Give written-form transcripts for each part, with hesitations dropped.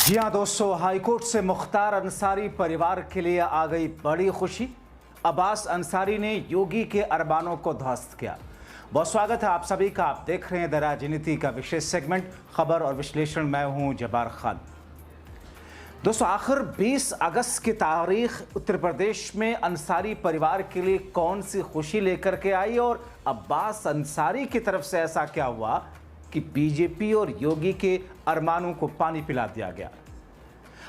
जी हाँ दोस्तों, हाईकोर्ट से मुख्तार अंसारी परिवार के लिए आ गई बड़ी खुशी। अब्बास अंसारी ने योगी के अरमानों को ध्वस्त किया। बहुत स्वागत है आप सभी का। आप देख रहे हैं द राजनीति का विशेष सेगमेंट खबर और विश्लेषण। मैं हूं जब्बार खान। दोस्तों, आखिर 20 अगस्त की तारीख उत्तर प्रदेश में अंसारी परिवार के लिए कौन सी खुशी लेकर के आई और अब्बास अंसारी की तरफ से ऐसा क्या हुआ कि बीजेपी और योगी के अरमानों को पानी पिला दिया गया?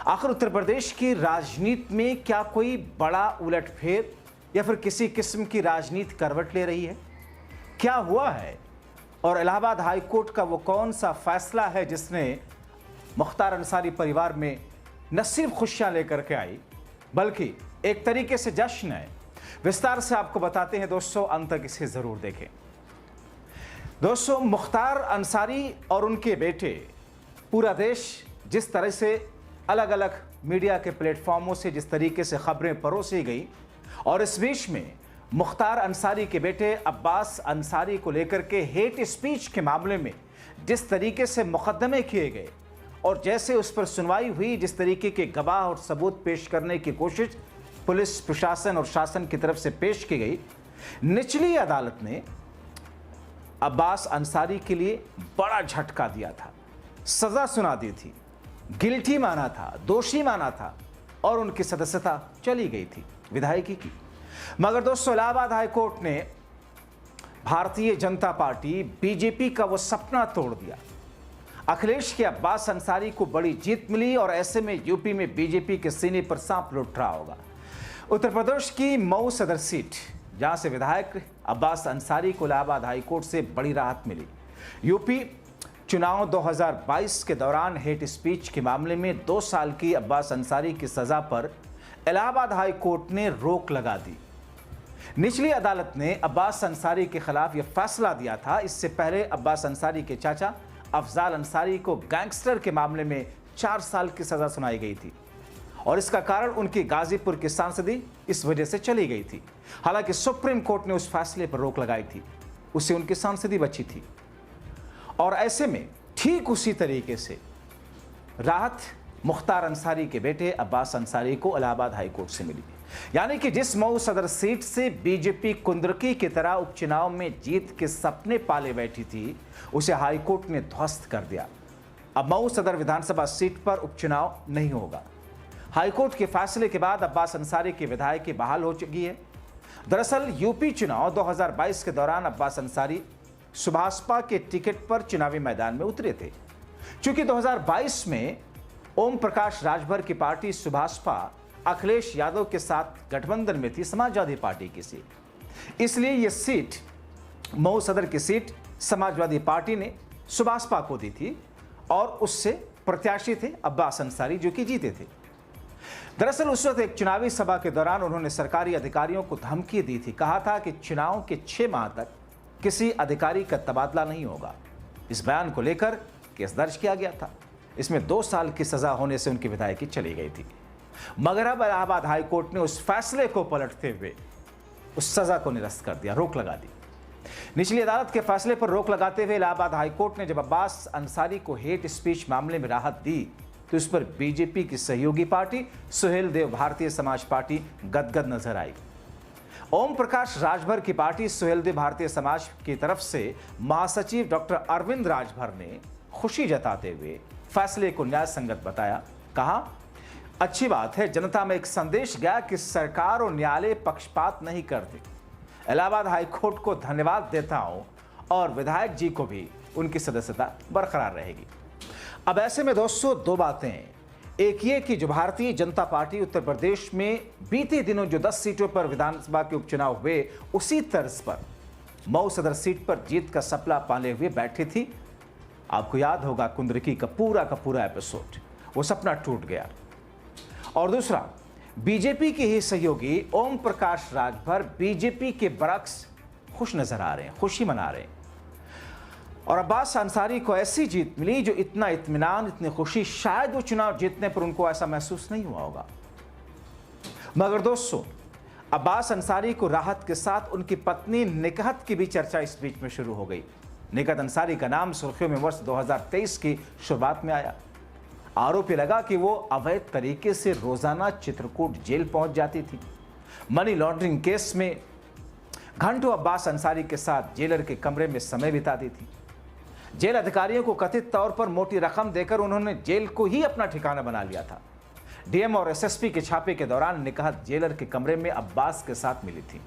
आखिर उत्तर प्रदेश की राजनीति में क्या कोई बड़ा उलटफेर या फिर किसी किस्म की राजनीति करवट ले रही है? क्या हुआ है? और इलाहाबाद हाई कोर्ट का वो कौन सा फैसला है जिसने मुख्तार अंसारी परिवार में न सिर्फ खुशियां लेकर के आई बल्कि एक तरीके से जश्न है? विस्तार से आपको बताते हैं दोस्तों, अंत तक इसे जरूर देखें। दोस्तों, मुख्तार अंसारी और उनके बेटे, पूरा देश जिस तरह से अलग अलग मीडिया के प्लेटफॉर्मों से जिस तरीके से खबरें परोसी गई और इस बीच में मुख्तार अंसारी के बेटे अब्बास अंसारी को लेकर के हेट स्पीच के मामले में जिस तरीके से मुकदमे किए गए और जैसे उस पर सुनवाई हुई, जिस तरीके के गवाह और सबूत पेश करने की कोशिश पुलिस प्रशासन और शासन की तरफ से पेश की गई, निचली अदालत ने अब्बास अंसारी के लिए बड़ा झटका दिया था। सजा सुना दी थी, गिल्टी माना था, दोषी माना था और उनकी सदस्यता चली गई थी विधायकी की। मगर दोस्तों, इलाहाबाद हाई कोर्ट ने भारतीय जनता पार्टी बीजेपी का वो सपना तोड़ दिया। अखिलेश के अब्बास अंसारी को बड़ी जीत मिली और ऐसे में यूपी में बीजेपी के सीने पर सांप लुट रहा होगा। उत्तर प्रदेश की मऊ सदर सीट, जहां से विधायक अब्बास अंसारी को इलाहाबाद हाई कोर्ट से बड़ी राहत मिली। यूपी चुनाव 2022 के दौरान हेट स्पीच के मामले में 2 साल की अब्बास अंसारी की सजा पर इलाहाबाद हाई कोर्ट ने रोक लगा दी। निचली अदालत ने अब्बास अंसारी के खिलाफ यह फैसला दिया था। इससे पहले अब्बास अंसारी के चाचा अफजाल अंसारी को गैंगस्टर के मामले में 4 साल की सजा सुनाई गई थी और इसका कारण उनकी गाजीपुर की सांसदी इस वजह से चली गई थी। हालांकि सुप्रीम कोर्ट ने उस फैसले पर रोक लगाई थी, उससे उनकी सांसदी बची थी। और ऐसे में ठीक उसी तरीके से राहत मुख्तार अंसारी के बेटे अब्बास अंसारी को इलाहाबाद हाई कोर्ट से मिली। यानी कि जिस मऊ सदर सीट से बीजेपी कुंदरकी की तरह उपचुनाव में जीत के सपने पाले बैठी थी, उसे हाई कोर्ट ने ध्वस्त कर दिया। अब मऊ सदर विधानसभा सीट पर उपचुनाव नहीं होगा। हाईकोर्ट के फैसले के बाद अब्बास अंसारी की विधायकी बहाल हो चुकी है। दरअसल यूपी चुनाव 2022 के दौरान अब्बास अंसारी सुभाषपा के टिकट पर चुनावी मैदान में उतरे थे। चूंकि 2022 में ओम प्रकाश राजभर की पार्टी सुभाषपा अखिलेश यादव के साथ गठबंधन में थी, समाजवादी पार्टी की सीट, इसलिए यह सीट मऊ सदर की सीट समाजवादी पार्टी ने सुभाषपा को दी थी और उससे प्रत्याशी थे अब्बास अंसारी, जो कि जीते थे। दरअसल उस वक्त एक चुनावी सभा के दौरान उन्होंने सरकारी अधिकारियों को धमकी दी थी। कहा था कि चुनाव के 6 माह तक किसी अधिकारी का तबादला नहीं होगा। इस बयान को लेकर केस दर्ज किया गया था। इसमें 2 साल की सजा होने से उनकी विधायकी चली गई थी। मगर अब इलाहाबाद हाई कोर्ट ने उस फैसले को पलटते हुए उस सजा को निरस्त कर दिया, रोक लगा दी। निचली अदालत के फैसले पर रोक लगाते हुए इलाहाबाद हाई कोर्ट ने जब अब्बास अंसारी को हेट स्पीच मामले में राहत दी तो इस पर बीजेपी की सहयोगी पार्टी सुहेलदेव भारतीय समाज पार्टी गदगद नजर आई। ओम प्रकाश राजभर की पार्टी सुहेलदेव भारतीय समाज की तरफ से महासचिव डॉक्टर अरविंद राजभर ने खुशी जताते हुए फैसले को न्याय संगत बताया। कहा, अच्छी बात है, जनता में एक संदेश गया कि सरकार और न्यायालय पक्षपात नहीं करते। इलाहाबाद हाई कोर्ट को धन्यवाद देता हूं और विधायक जी को भी उनकी सदस्यता बरकरार रहेगी। अब ऐसे में दोस्तों 2 बातें हैं। एक ये कि जो भारतीय जनता पार्टी उत्तर प्रदेश में बीते दिनों जो 10 सीटों पर विधानसभा के उपचुनाव हुए, उसी तर्ज पर मऊ सदर सीट पर जीत का सपना पाले हुए बैठी थी। आपको याद होगा कुंदरकी का पूरा एपिसोड, वो सपना टूट गया। और दूसरा, बीजेपी के ही सहयोगी ओम प्रकाश राजभर बीजेपी के बरक्स खुश नजर आ रहे हैं, खुशी मना रहे हैं। और अब्बास अंसारी को ऐसी जीत मिली जो इतना इत्मीनान, इतनी खुशी शायद वो चुनाव जीतने पर उनको ऐसा महसूस नहीं हुआ होगा। मगर दोस्तों, अब्बास अंसारी को राहत के साथ उनकी पत्नी निकहत की भी चर्चा इस बीच में शुरू हो गई। निकहत अंसारी का नाम सुर्खियों में वर्ष 2023 की शुरुआत में आया। आरोप लगा कि वो अवैध तरीके से रोजाना चित्रकूट जेल पहुंच जाती थी। मनी लॉन्ड्रिंग केस में घंटों अब्बास अंसारी के साथ जेलर के कमरे में समय बिताती थी। जेल अधिकारियों को कथित तौर पर मोटी रकम देकर उन्होंने जेल को ही अपना ठिकाना बना लिया था। डीएम और एसएसपी के छापे के दौरान निकाहत जेलर के कमरे में अब्बास के साथ मिली थी।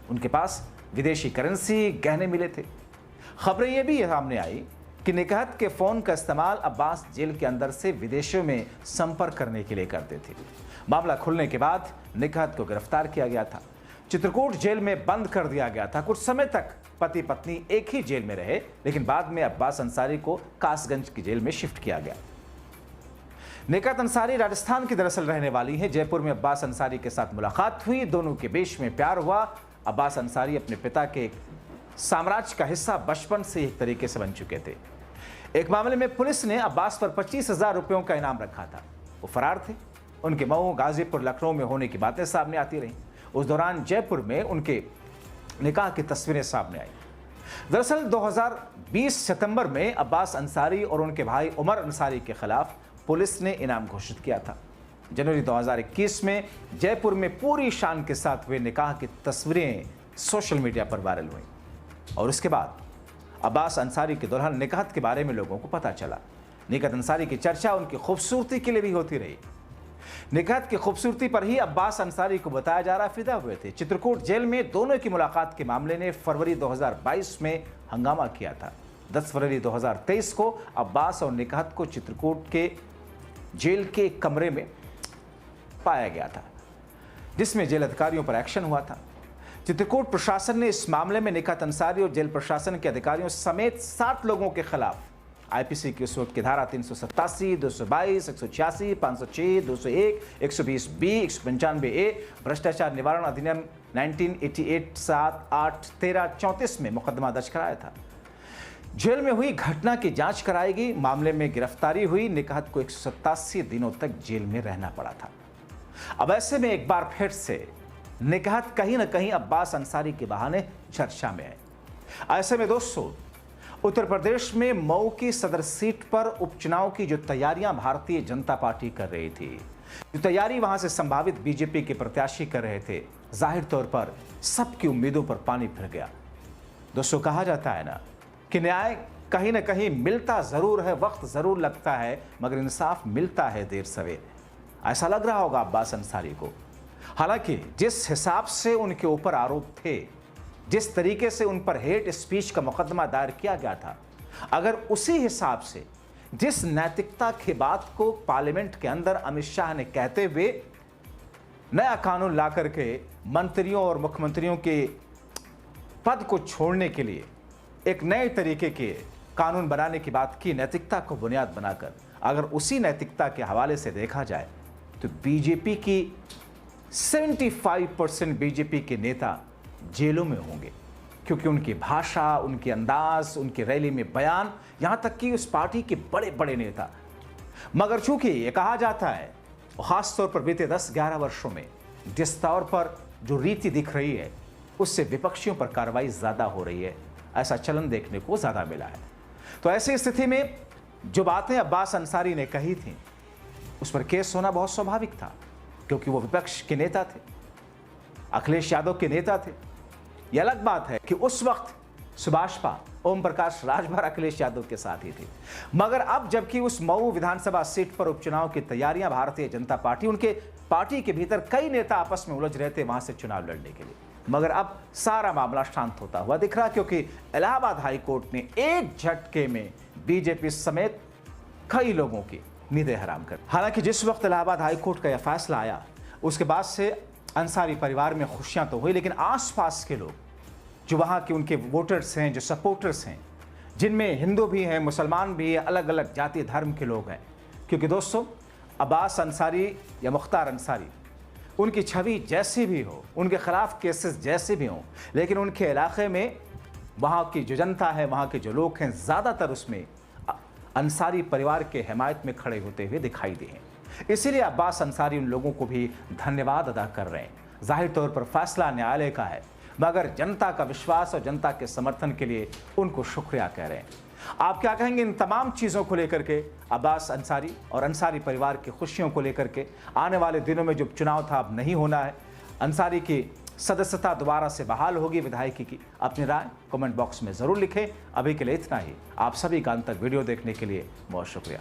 उनके पास विदेशी करेंसी, गहने मिले थे। खबरें यह भी सामने आई कि निकाहत के फोन का इस्तेमाल अब्बास जेल के अंदर से विदेशों में संपर्क करने के लिए करते थे। मामला खुलने के बाद निकाहत को गिरफ्तार किया गया था, चित्रकूट जेल में बंद कर दिया गया था। कुछ समय तक पति पत्नी एक ही जेल में रहे, लेकिन बाद में अब्बास अंसारी को कासगंज की जेल में शिफ्ट किया गया। निकाहत अंसारी राजस्थान की दरअसल रहने वाली है। जयपुर में अब्बास अंसारी के साथ मुलाकात हुई, दोनों के बीच में प्यार हुआ। अब्बास अंसारी अपने पिता के साम्राज्य का हिस्सा बचपन से एक तरीके से बन चुके थे। एक मामले में पुलिस ने अब्बास पर 25,000 रुपयों का इनाम रखा था। वो फरार थे। उनके मऊ, गाजीपुर, लखनऊ में होने की बातें सामने आती रहीं। उस दौरान जयपुर में उनके निकाह की तस्वीरें सामने आई। दरअसल 2020 सितंबर में अब्बास अंसारी और उनके भाई उमर अंसारी के खिलाफ पुलिस ने इनाम घोषित किया था। जनवरी 2021 में जयपुर में पूरी शान के साथ हुए निकाह की तस्वीरें सोशल मीडिया पर वायरल हुई और उसके बाद अब्बास अंसारी की दुल्हन निकाहत के बारे में लोगों को पता चला। निकाहत अंसारी की चर्चा उनकी खूबसूरती के लिए भी होती रही। निकाहत की खूबसूरती पर ही अब्बास अंसारी को बताया जा रहा फिदा हुए थे। चित्रकूट जेल में दोनों की मुलाकात के मामले ने फरवरी 2022 में हंगामा किया था। 10 फरवरी 2023 को अब्बास और निकाहत को चित्रकूट के जेल के कमरे में पाया गया था, जिसमें जेल अधिकारियों पर एक्शन हुआ था। चित्रकूट प्रशासन ने इस मामले में निकाहत अंसारी और जेल प्रशासन के अधिकारियों समेत 7 लोगों के खिलाफ आईपीसी की उस वक्त की धारा 387, 222, 186, 506, 201, 120 बी, 195 ए, भ्रष्टाचार निवारण अधिनियम 1988 7, 8, 13, 34 में मुकदमा दर्ज कराया था। जेल में हुई घटना की जांच कराएगी। मामले में गिरफ्तारी हुई। निकाहत को 187 दिनों तक जेल में रहना पड़ा था। अब ऐसे में एक बार फिर से निकाहत कहीं ना कहीं अब्बास अंसारी के बहाने चर्चा में है। ऐसे में दोस्तों, उत्तर प्रदेश में मऊ की सदर सीट पर उपचुनाव की जो तैयारियां भारतीय जनता पार्टी कर रही थी, जो तैयारी वहां से संभावित बीजेपी के प्रत्याशी कर रहे थे, जाहिर तौर पर सबकी उम्मीदों पर पानी फिर गया। दोस्तों, कहा जाता है ना कि न्याय कहीं ना कहीं मिलता जरूर है, वक्त जरूर लगता है, मगर इंसाफ मिलता है देर सवेर। ऐसा लग रहा होगा अब्बास अंसारी को। हालांकि जिस हिसाब से उनके ऊपर आरोप थे, जिस तरीके से उन पर हेट स्पीच का मुकदमा दायर किया गया था, अगर उसी हिसाब से जिस नैतिकता की बात को पार्लियामेंट के अंदर अमित शाह ने कहते हुए नया कानून ला करके मंत्रियों और मुख्यमंत्रियों के पद को छोड़ने के लिए एक नए तरीके के कानून बनाने की बात की, नैतिकता को बुनियाद बनाकर, अगर उसी नैतिकता के हवाले से देखा जाए तो बीजेपी की 75% बीजेपी के नेता जेलों में होंगे, क्योंकि उनकी भाषा, उनके अंदाज, उनकी रैली में बयान, यहां तक कि उस पार्टी के बड़े बड़े नेता। मगर चूंकि ये कहा जाता है, खासतौर पर बीते 10-11 वर्षों में जिस तौर पर जो रीति दिख रही है, उससे विपक्षियों पर कार्रवाई ज्यादा हो रही है, ऐसा चलन देखने को ज्यादा मिला है। तो ऐसी स्थिति में जो बातें अब्बास अंसारी ने कही थी, उस पर केस होना बहुत स्वाभाविक था, क्योंकि वो विपक्ष के नेता थे, अखिलेश यादव के नेता थे। यह अलग बात है कि उस वक्त सुभाषपा, ओम प्रकाश राजभर अखिलेश यादव के साथ ही थे। मगर अब जबकि उस मऊ विधानसभा सीट पर उपचुनाव की तैयारियां भारतीय जनता पार्टी, उनके पार्टी के भीतर कई नेता आपस में उलझ रहे थे वहां से चुनाव लड़ने के लिए, मगर अब सारा मामला शांत होता हुआ दिख रहा, क्योंकि इलाहाबाद हाईकोर्ट ने एक झटके में बीजेपी समेत कई लोगों की नींदें हराम कर। हालांकि जिस वक्त इलाहाबाद हाईकोर्ट का यह फैसला आया, उसके बाद से अंसारी परिवार में खुशियां तो हुई, लेकिन आसपास के लोग, जो वहां के उनके वोटर्स हैं, जो सपोर्टर्स हैं, जिनमें हिंदू भी हैं, मुसलमान भी हैं, अलग अलग जाति धर्म के लोग हैं, क्योंकि दोस्तों अब्बास अंसारी या मुख्तार अंसारी, उनकी छवि जैसी भी हो, उनके खिलाफ केसेस जैसे भी हों, लेकिन उनके इलाके में वहाँ की जो जनता है, वहाँ के जो लोग हैं, ज़्यादातर उसमें अंसारी परिवार के हिमायत में खड़े होते हुए दिखाई दिए। इसीलिए अब्बास अंसारी उन लोगों को भी धन्यवाद अदा कर रहे हैं। जाहिर तौर पर फैसला न्यायालय का है, मगर जनता का विश्वास और जनता के समर्थन के लिए उनको शुक्रिया कह रहे हैं। आप क्या कहेंगे इन तमाम चीज़ों को लेकर के, अब्बास अंसारी और अंसारी परिवार की खुशियों को लेकर के? आने वाले दिनों में जो चुनाव था अब नहीं होना है, अंसारी की सदस्यता दोबारा से बहाल होगी विधायकी की। अपनी राय कमेंट बॉक्स में ज़रूर लिखें। अभी के लिए इतना ही। आप सभी का अंत तक वीडियो देखने के लिए बहुत शुक्रिया।